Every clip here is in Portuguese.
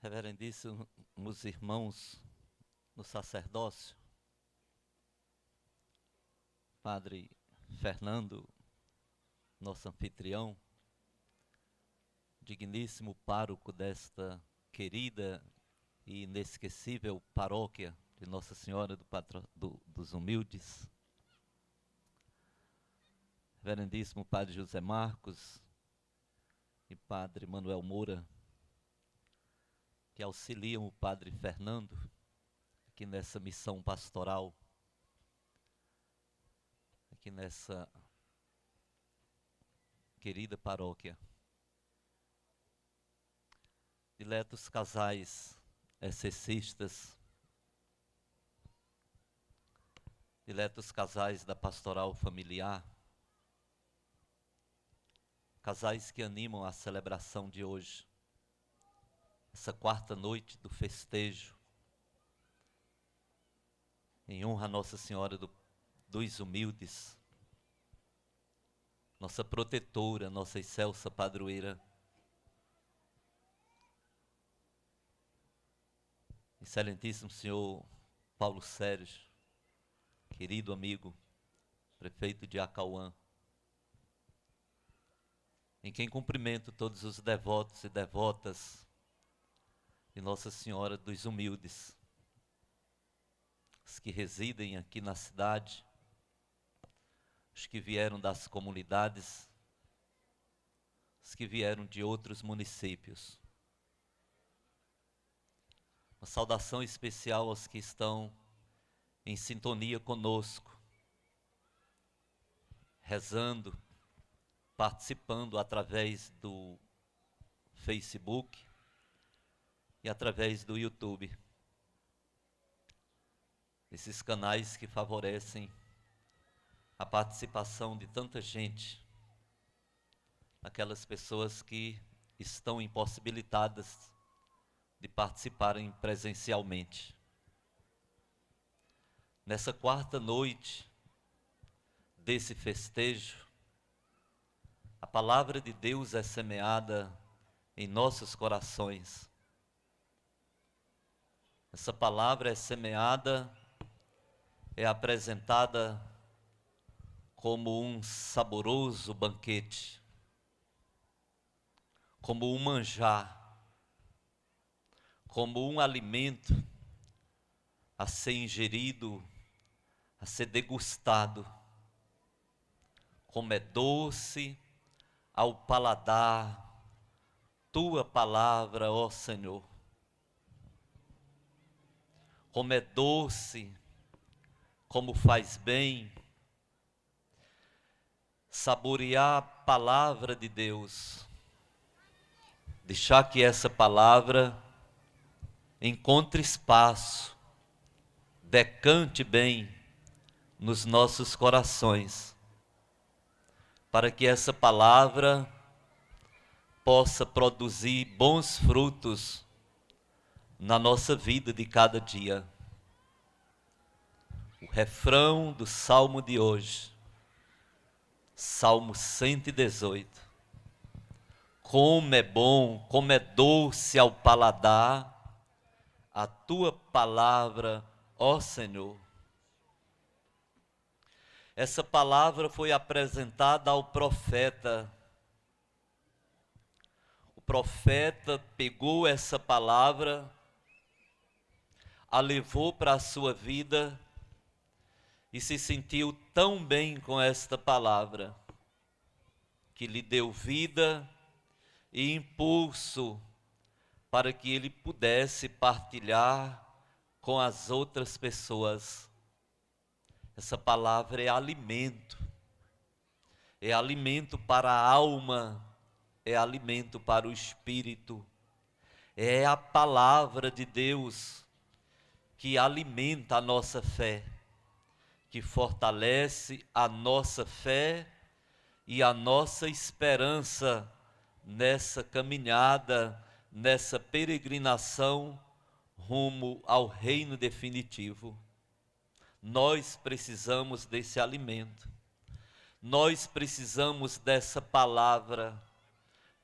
Reverendíssimos irmãos no sacerdócio, Padre Fernando, nosso anfitrião, digníssimo pároco desta querida e inesquecível paróquia de Nossa Senhora dos Humildes, Reverendíssimo Padre José Marcos e Padre Manuel Moura, que auxiliam o Padre Fernando aqui nessa missão pastoral, aqui nessa querida paróquia. Diletos casais excecistas, diletos casais da pastoral familiar, casais que animam a celebração de hoje, essa quarta noite do festejo, em honra a Nossa Senhora dos Humildes, nossa protetora, nossa excelsa padroeira. Excelentíssimo Senhor Paulo Sérgio, querido amigo, prefeito de Acauã, em quem cumprimento todos os devotos e devotas de Nossa Senhora dos Humildes, os que residem aqui na cidade, os que vieram das comunidades, os que vieram de outros municípios. Uma saudação especial aos que estão em sintonia conosco, rezando, participando através do Facebook e através do YouTube. Esses canais que favorecem a participação de tanta gente, aquelas pessoas que estão impossibilitadas de participarem presencialmente. Nessa quarta noite desse festejo, a palavra de Deus é semeada em nossos corações. Essa palavra é semeada, é apresentada como um saboroso banquete, como um manjar, como um alimento a ser ingerido, a ser degustado, como é doce ao paladar tua palavra, ó Senhor. Como é doce, como faz bem saborear a palavra de Deus, deixar que essa palavra encontre espaço, decante bem nos nossos corações, para que essa palavra possa produzir bons frutos na nossa vida de cada dia. O refrão do salmo de hoje, Salmo 118. Como é bom, como é doce ao paladar a tua palavra, ó Senhor. Essa palavra foi apresentada ao profeta. O profeta pegou essa palavra, a levou para a sua vida e se sentiu tão bem com esta palavra, que lhe deu vida e impulso para que ele pudesse partilhar com as outras pessoas. Essa palavra é alimento para a alma, é alimento para o espírito, é a palavra de Deus que alimenta a nossa fé, que fortalece a nossa fé e a nossa esperança nessa caminhada, nessa peregrinação rumo ao reino definitivo. Nós precisamos desse alimento, nós precisamos dessa palavra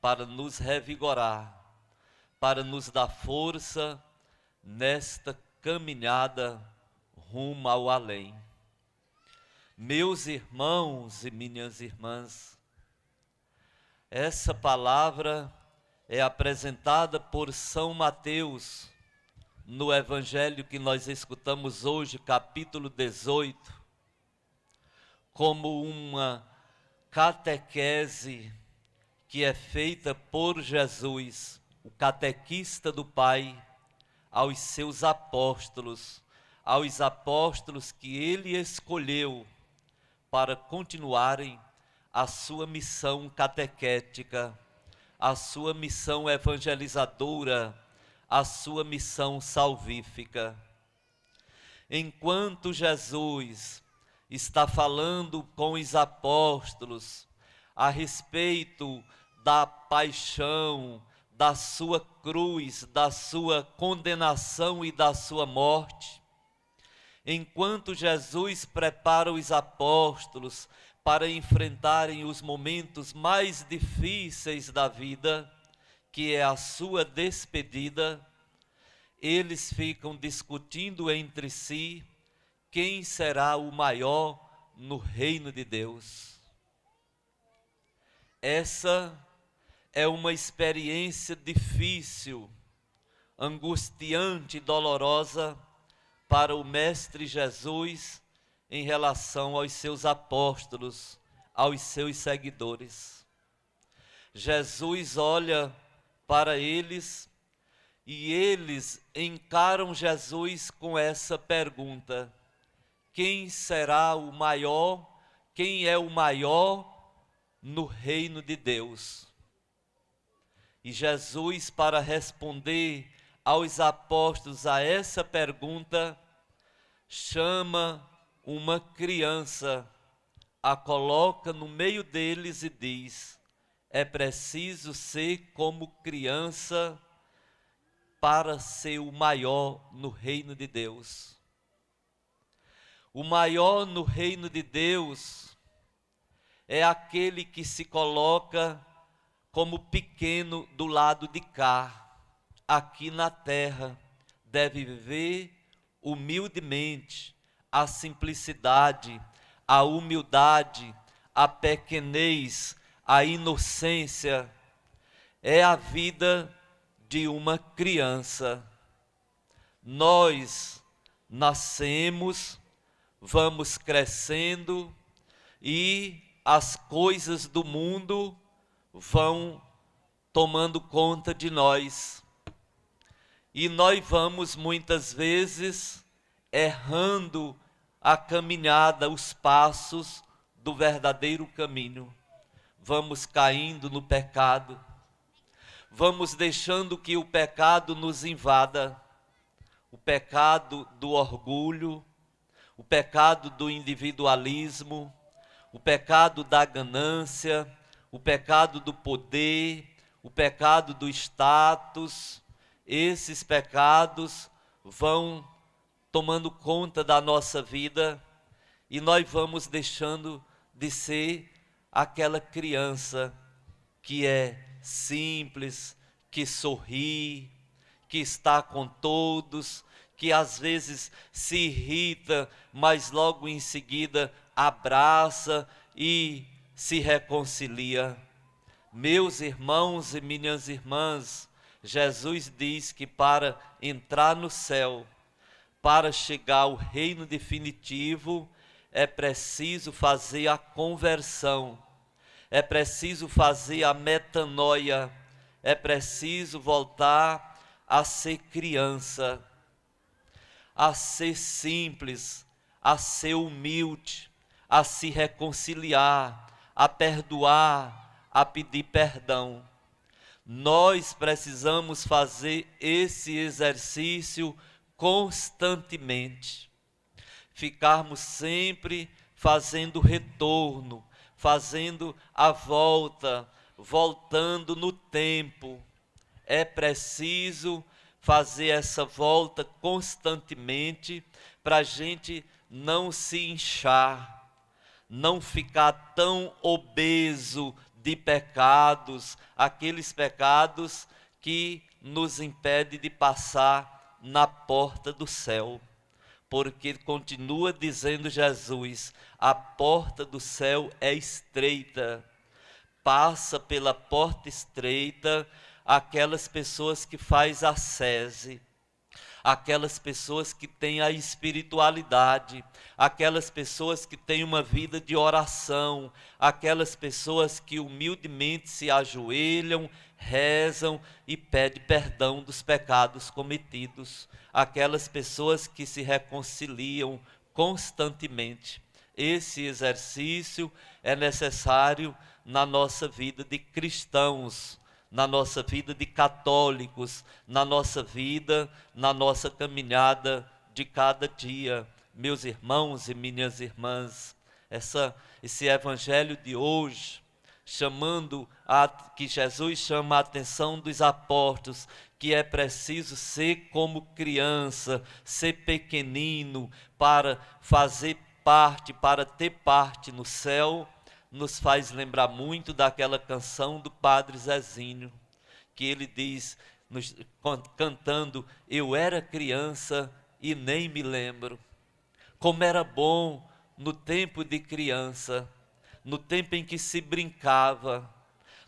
para nos revigorar, para nos dar força nesta caminhada rumo ao além. Meus irmãos e minhas irmãs, essa palavra é apresentada por São Mateus no Evangelho que nós escutamos hoje, capítulo 18, como uma catequese que é feita por Jesus, o catequista do Pai, aos seus apóstolos, aos apóstolos que ele escolheu para continuarem a sua missão catequética, a sua missão evangelizadora, a sua missão salvífica. Enquanto Jesus está falando com os apóstolos a respeito da paixão, da sua cruz, da sua condenação e da sua morte, enquanto Jesus prepara os apóstolos para enfrentarem os momentos mais difíceis da vida, que é a sua despedida, eles ficam discutindo entre si quem será o maior no reino de Deus. Essa é uma experiência difícil, angustiante e dolorosa para o Mestre Jesus em relação aos seus apóstolos, aos seus seguidores. Jesus olha para eles e eles encaram Jesus com essa pergunta: quem será o maior? Quem é o maior no reino de Deus? E Jesus, para responder aos apóstolos a essa pergunta, chama uma criança, a coloca no meio deles e diz: é preciso ser como criança para ser o maior no reino de Deus. O maior no reino de Deus é aquele que se coloca como pequeno do lado de cá, aqui na terra, deve viver humildemente, a simplicidade, a humildade, a pequenez, a inocência, é a vida de uma criança. Nós nascemos, vamos crescendo e as coisas do mundo vão tomando conta de nós. E nós vamos muitas vezes errando a caminhada, os passos do verdadeiro caminho. Vamos caindo no pecado, vamos deixando que o pecado nos invada, o pecado do orgulho, o pecado do individualismo, o pecado da ganância, o pecado do poder, o pecado do status. Esses pecados vão tomando conta da nossa vida e nós vamos deixando de ser aquela criança que é simples, que sorri, que está com todos, que às vezes se irrita, mas logo em seguida abraça e se reconcilia. Meus irmãos e minhas irmãs, Jesus diz que para entrar no céu, para chegar ao reino definitivo, é preciso fazer a conversão, é preciso fazer a metanoia, é preciso voltar a ser criança, a ser simples, a ser humilde, a se reconciliar, a perdoar, a pedir perdão. Nós precisamos fazer esse exercício constantemente, ficarmos sempre fazendo retorno, fazendo a volta, voltando no tempo. É preciso fazer essa volta constantemente para a gente não se inchar, não ficar tão obeso de pecados, aqueles pecados que nos impede de passar na porta do céu. Porque continua dizendo Jesus, a porta do céu é estreita, passa pela porta estreita aquelas pessoas que faz ascese, aquelas pessoas que têm a espiritualidade, aquelas pessoas que têm uma vida de oração, aquelas pessoas que humildemente se ajoelham, rezam e pedem perdão dos pecados cometidos, aquelas pessoas que se reconciliam constantemente. Esse exercício é necessário na nossa vida de cristãos, na nossa vida de católicos, na nossa vida, na nossa caminhada de cada dia. Meus irmãos e minhas irmãs, esse evangelho de hoje, que Jesus chama a atenção dos apóstolos, que é preciso ser como criança, ser pequenino, para fazer parte, para ter parte no céu, nos faz lembrar muito daquela canção do Padre Zezinho, que ele diz, cantando, eu era criança e nem me lembro. Como era bom no tempo de criança, no tempo em que se brincava,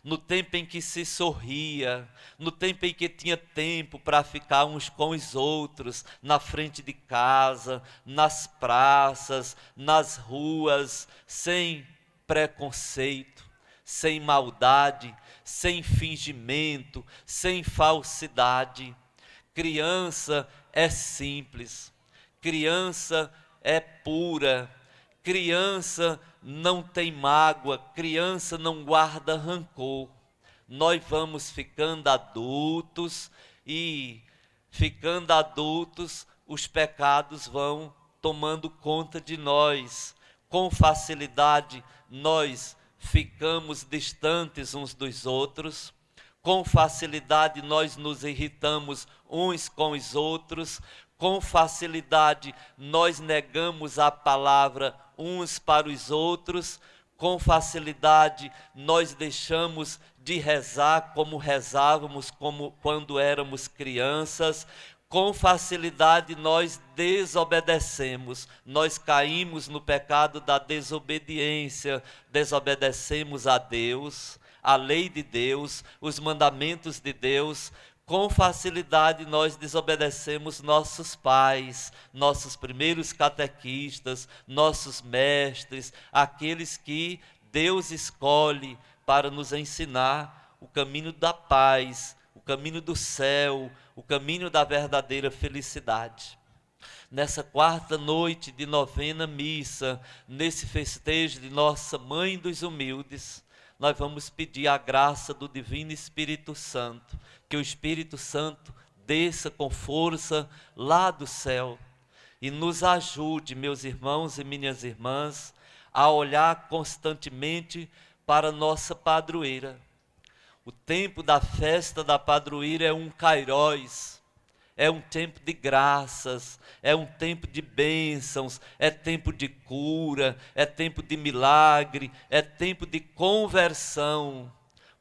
no tempo em que se sorria, no tempo em que tinha tempo para ficar uns com os outros, na frente de casa, nas praças, nas ruas, sem preconceito, sem maldade, sem fingimento, sem falsidade. Criança é simples, criança é pura, criança não tem mágoa, criança não guarda rancor. Nós vamos ficando adultos e, ficando adultos, os pecados vão tomando conta de nós. Com facilidade, nós ficamos distantes uns dos outros, com facilidade nós nos irritamos uns com os outros, com facilidade nós negamos a palavra uns para os outros, com facilidade nós deixamos de rezar como rezávamos quando éramos crianças, com facilidade nós desobedecemos, nós caímos no pecado da desobediência, desobedecemos a Deus, a lei de Deus, os mandamentos de Deus. Com facilidade nós desobedecemos nossos pais, nossos primeiros catequistas, nossos mestres, aqueles que Deus escolhe para nos ensinar o caminho da paz, o caminho do céu, o caminho da verdadeira felicidade. Nessa quarta noite de novena missa, nesse festejo de Nossa Mãe dos Humildes, nós vamos pedir a graça do Divino Espírito Santo, que o Espírito Santo desça com força lá do céu e nos ajude, meus irmãos e minhas irmãs, a olhar constantemente para nossa padroeira. O tempo da festa da padroeira é um kairós, é um tempo de graças, é um tempo de bênçãos, é tempo de cura, é tempo de milagre, é tempo de conversão.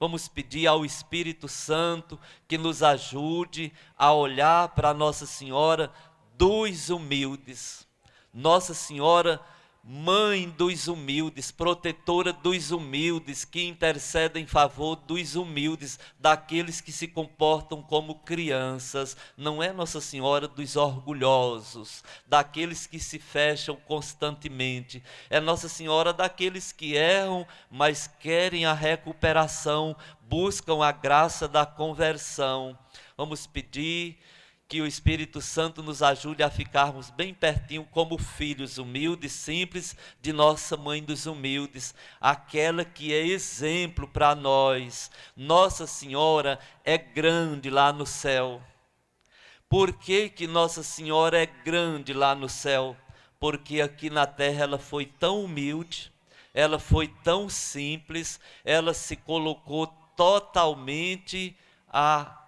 Vamos pedir ao Espírito Santo que nos ajude a olhar para Nossa Senhora dos humildes. Nossa Senhora, Mãe dos humildes, protetora dos humildes, que intercede em favor dos humildes, daqueles que se comportam como crianças. Não é Nossa Senhora dos orgulhosos, daqueles que se fecham constantemente. É Nossa Senhora daqueles que erram, mas querem a recuperação, buscam a graça da conversão. Vamos pedir que o Espírito Santo nos ajude a ficarmos bem pertinho como filhos humildes, simples, de Nossa Mãe dos Humildes, aquela que é exemplo para nós. Nossa Senhora é grande lá no céu. Por que que Nossa Senhora é grande lá no céu? Porque aqui na terra ela foi tão humilde, ela foi tão simples, ela se colocou totalmente à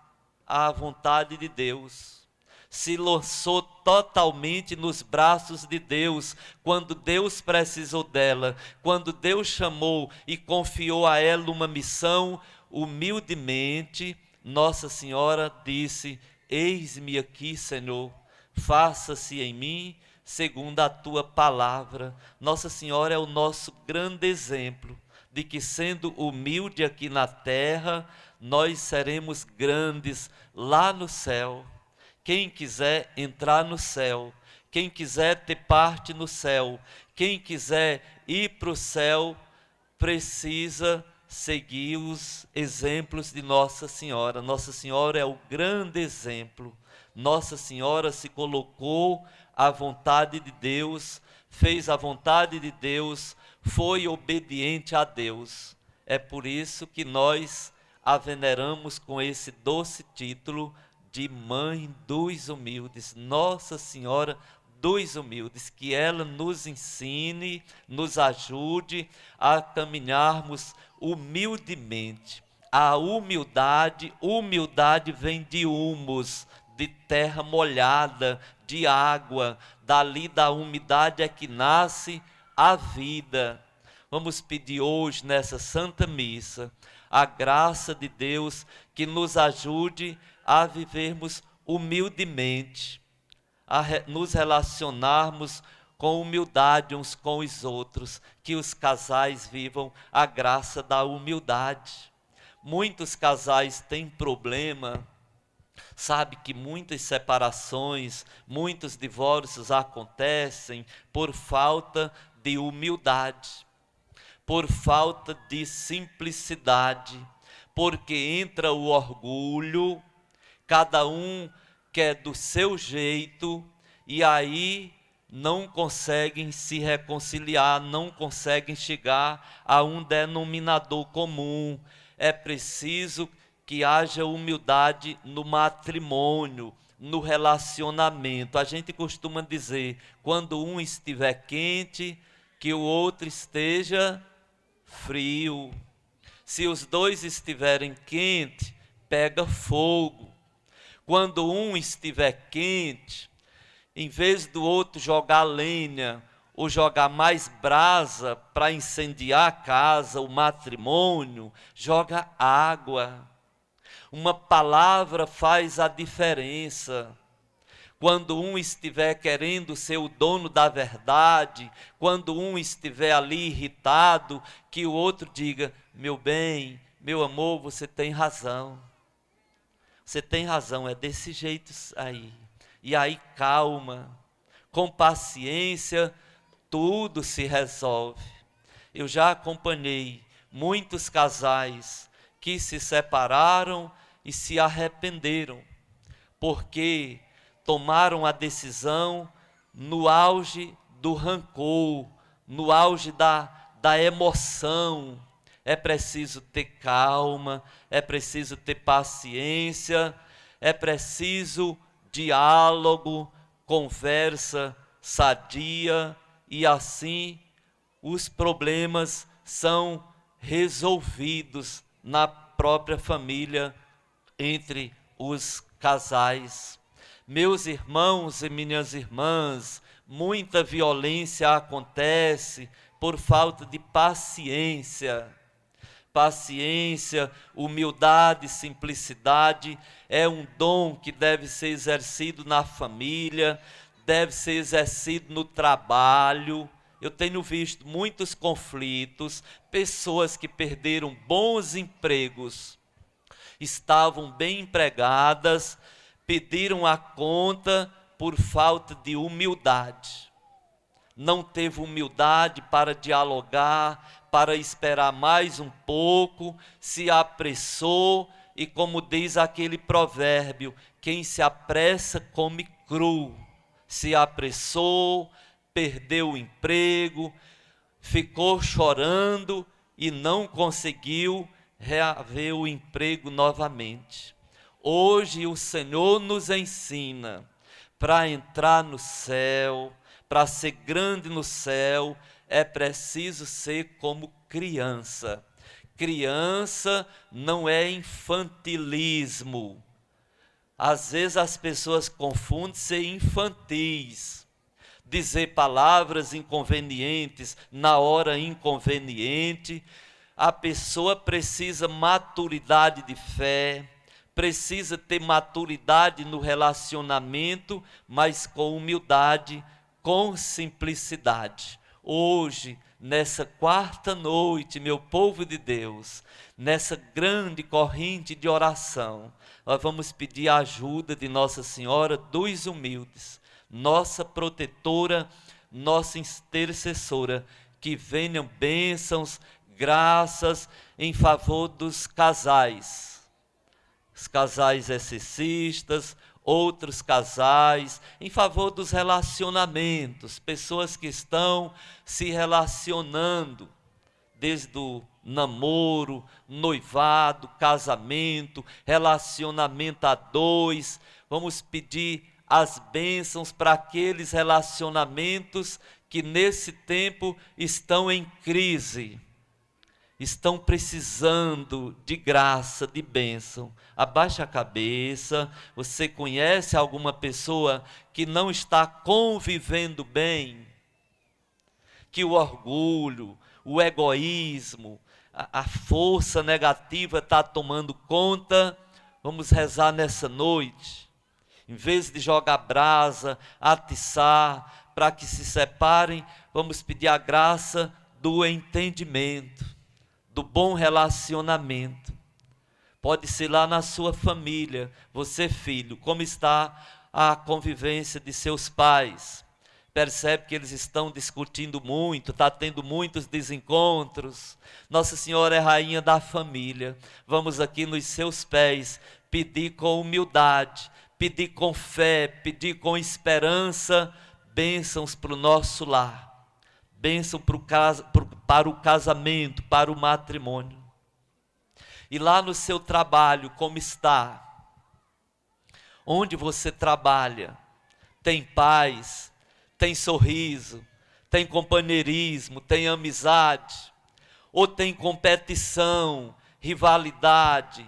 vontade de Deus, se lançou totalmente nos braços de Deus, quando Deus precisou dela, quando Deus chamou e confiou a ela uma missão, humildemente Nossa Senhora disse: eis-me aqui, Senhor, faça-se em mim segundo a tua palavra. Nossa Senhora é o nosso grande exemplo de que, sendo humilde aqui na terra, nós seremos grandes lá no céu. Quem quiser entrar no céu, quem quiser ter parte no céu, quem quiser ir para o céu, precisa seguir os exemplos de Nossa Senhora. Nossa Senhora é o grande exemplo. Nossa Senhora se colocou à vontade de Deus, fez a vontade de Deus, foi obediente a Deus. É por isso que nós a veneramos com esse doce título de Mãe dos Humildes, Nossa Senhora dos Humildes. Que ela nos ensine, nos ajude a caminharmos humildemente. A humildade vem de humus, de terra molhada, de água. Dali da umidade é que nasce a vida. Vamos pedir hoje nessa Santa Missa a graça de Deus que nos ajude a vivermos humildemente, a nos relacionarmos com humildade uns com os outros, que os casais vivam a graça da humildade. Muitos casais têm problema, sabe que muitas separações, muitos divórcios acontecem por falta de humildade, por falta de simplicidade, porque entra o orgulho, cada um quer do seu jeito, e aí não conseguem se reconciliar, não conseguem chegar a um denominador comum. É preciso que haja humildade no matrimônio, no relacionamento. A gente costuma dizer, quando um estiver quente, que o outro esteja frio. Se os dois estiverem quentes, pega fogo. Quando um estiver quente, em vez do outro jogar lenha ou jogar mais brasa para incendiar a casa, o matrimônio, joga água. Uma palavra faz a diferença. Quando um estiver querendo ser o dono da verdade, quando um estiver ali irritado, que o outro diga: meu bem, meu amor, você tem razão. Você tem razão, é desse jeito aí. E aí calma, com paciência, tudo se resolve. Eu já acompanhei muitos casais que se separaram e se arrependeram, porque tomaram a decisão no auge do rancor, no auge da emoção. É preciso ter calma, é preciso ter paciência, é preciso diálogo, conversa sadia, e assim os problemas são resolvidos na própria família, entre os casais. Meus irmãos e minhas irmãs, muita violência acontece por falta de paciência. Paciência, humildade, simplicidade é um dom que deve ser exercido na família, deve ser exercido no trabalho. Eu tenho visto muitos conflitos, pessoas que perderam bons empregos, estavam bem empregadas, pediram a conta por falta de humildade. Não teve humildade para dialogar, para esperar mais um pouco, se apressou e, como diz aquele provérbio, quem se apressa come cru. Se apressou, perdeu o emprego, ficou chorando e não conseguiu reaver o emprego novamente. Hoje o Senhor nos ensina, para entrar no céu, para ser grande no céu, é preciso ser como criança. Criança não é infantilismo. Às vezes as pessoas confundem ser infantis, dizer palavras inconvenientes na hora inconveniente. A pessoa precisa maturidade de fé, precisa ter maturidade no relacionamento, mas com humildade, com simplicidade. Hoje, nessa quarta noite, meu povo de Deus, nessa grande corrente de oração, nós vamos pedir a ajuda de Nossa Senhora dos Humildes, nossa protetora, nossa intercessora, que venham bênçãos, graças em favor dos casais. Os casais excecistas, outros casais, em favor dos relacionamentos, pessoas que estão se relacionando, desde o namoro, noivado, casamento, relacionamento a dois. Vamos pedir as bênçãos para aqueles relacionamentos que nesse tempo estão em crise, estão precisando de graça, de bênção. Abaixe a cabeça. Você conhece alguma pessoa que não está convivendo bem? Que o orgulho, o egoísmo, a força negativa está tomando conta? Vamos rezar nessa noite. Em vez de jogar brasa, atiçar, para que se separem, vamos pedir a graça do entendimento, do bom relacionamento. Pode ser lá na sua família, você filho, como está a convivência de seus pais? Percebe que eles estão discutindo muito, está tendo muitos desencontros. Nossa Senhora é rainha da família. Vamos aqui nos seus pés pedir com humildade, pedir com fé, pedir com esperança, bênçãos para o nosso lar, bênção para o casamento, para o matrimônio. E lá no seu trabalho, como está? Onde você trabalha? Tem paz? Tem sorriso? Tem companheirismo? Tem amizade? Ou tem competição, rivalidade?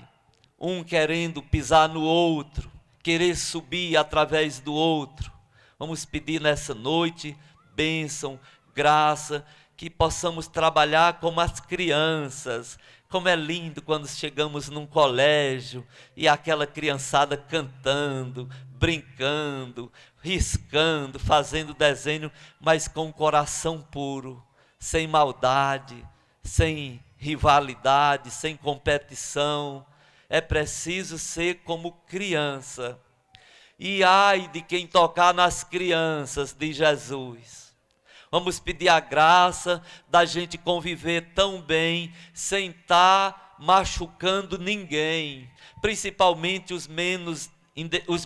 Um querendo pisar no outro, querer subir através do outro. Vamos pedir nessa noite bênção, graça, que possamos trabalhar como as crianças. Como é lindo quando chegamos num colégio e aquela criançada cantando, brincando, riscando, fazendo desenho, mas com o coração puro, sem maldade, sem rivalidade, sem competição. É preciso ser como criança. E ai de quem tocar nas crianças de Jesus. Vamos pedir a graça da gente conviver tão bem, sem estar machucando ninguém, principalmente os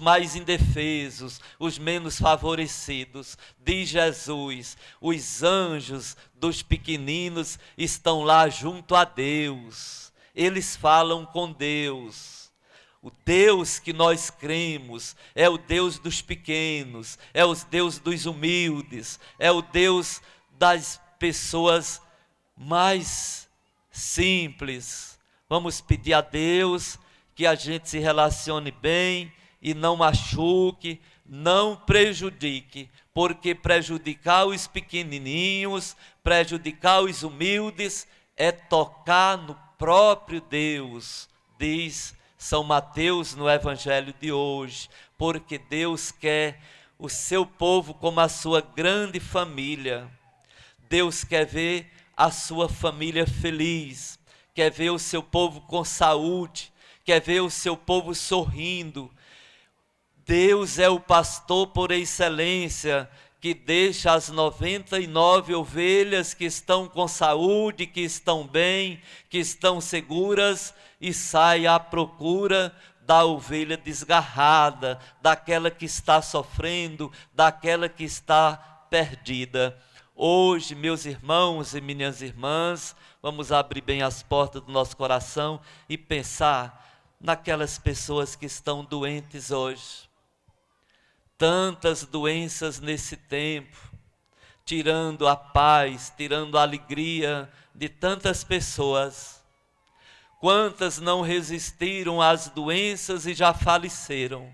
mais indefesos, os menos favorecidos. Diz Jesus, os anjos dos pequeninos estão lá junto a Deus, eles falam com Deus. O Deus que nós cremos é o Deus dos pequenos, é o Deus dos humildes, é o Deus das pessoas mais simples. Vamos pedir a Deus que a gente se relacione bem e não machuque, não prejudique, porque prejudicar os pequenininhos, prejudicar os humildes é tocar no próprio Deus, diz São Mateus no Evangelho de hoje, porque Deus quer o seu povo como a sua grande família. Deus quer ver a sua família feliz, quer ver o seu povo com saúde, quer ver o seu povo sorrindo. Deus é o pastor por excelência, que deixa as 99 ovelhas que estão com saúde, que estão bem, que estão seguras, e sai à procura da ovelha desgarrada, daquela que está sofrendo, daquela que está perdida. Hoje, meus irmãos e minhas irmãs, vamos abrir bem as portas do nosso coração e pensar naquelas pessoas que estão doentes hoje. Tantas doenças nesse tempo, tirando a paz, tirando a alegria de tantas pessoas. Quantas não resistiram às doenças e já faleceram?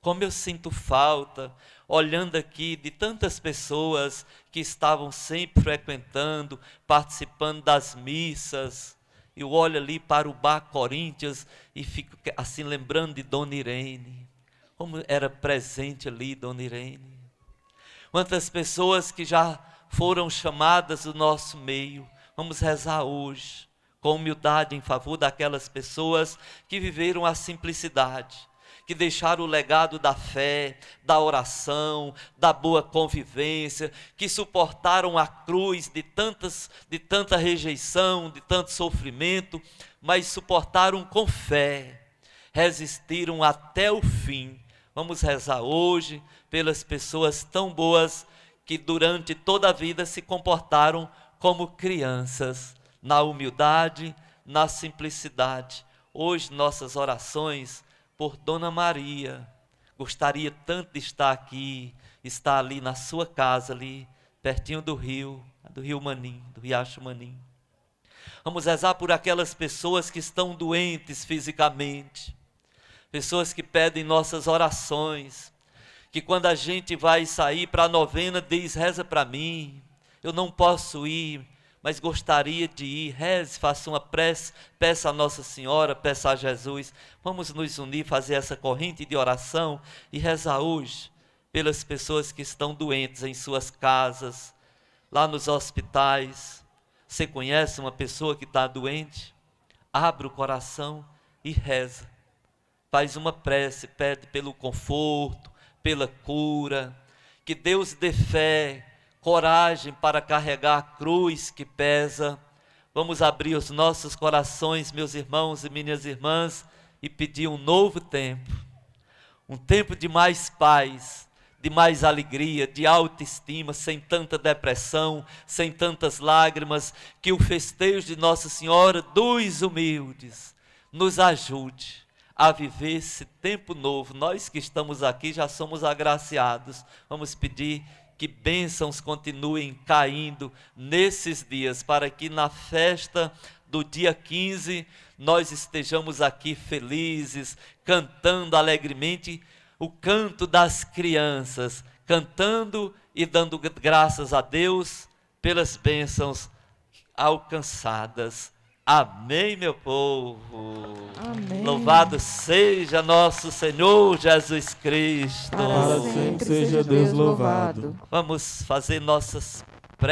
Como eu sinto falta, olhando aqui, de tantas pessoas que estavam sempre frequentando, participando das missas, Eu olho ali para o bar Corinthians e fico assim lembrando de Dona Irene. Como era presente ali Dona Irene. Quantas pessoas que já foram chamadas do nosso meio. Vamos rezar hoje com humildade em favor daquelas pessoas que viveram a simplicidade, que deixaram o legado da fé, da oração, da boa convivência, que suportaram a cruz de tanta rejeição, de tanto sofrimento, mas suportaram com fé, resistiram até o fim. Vamos rezar hoje pelas pessoas tão boas que durante toda a vida se comportaram como crianças, na humildade, na simplicidade. Hoje nossas orações por Dona Maria. Gostaria tanto de estar aqui, estar ali na sua casa, ali pertinho do rio Manim, do Riacho Manim. Vamos rezar por aquelas pessoas que estão doentes fisicamente, pessoas que pedem nossas orações, que quando a gente vai sair para a novena diz, reza para mim, eu não posso ir, mas gostaria de ir, reze, faça uma prece, peça a Nossa Senhora, peça a Jesus. Vamos nos unir, fazer essa corrente de oração e rezar hoje pelas pessoas que estão doentes em suas casas, lá nos hospitais. Você conhece uma pessoa que está doente? Abre o coração e reza. Faz uma prece, pede pelo conforto, pela cura, que Deus dê fé, coragem para carregar a cruz que pesa. Vamos abrir os nossos corações, meus irmãos e minhas irmãs, e pedir um novo tempo. Um tempo de mais paz, de mais alegria, de autoestima, sem tanta depressão, sem tantas lágrimas. Que o festejo de Nossa Senhora dos humildes nos ajude a viver esse tempo novo. Nós que estamos aqui já somos agraciados. Vamos pedir que bênçãos continuem caindo nesses dias, para que na festa do dia 15 nós estejamos aqui felizes, cantando alegremente o canto das crianças, cantando e dando graças a Deus pelas bênçãos alcançadas. Amém, meu povo. Amém. Louvado seja nosso Senhor Jesus Cristo. Para sempre seja Deus louvado. Vamos fazer nossas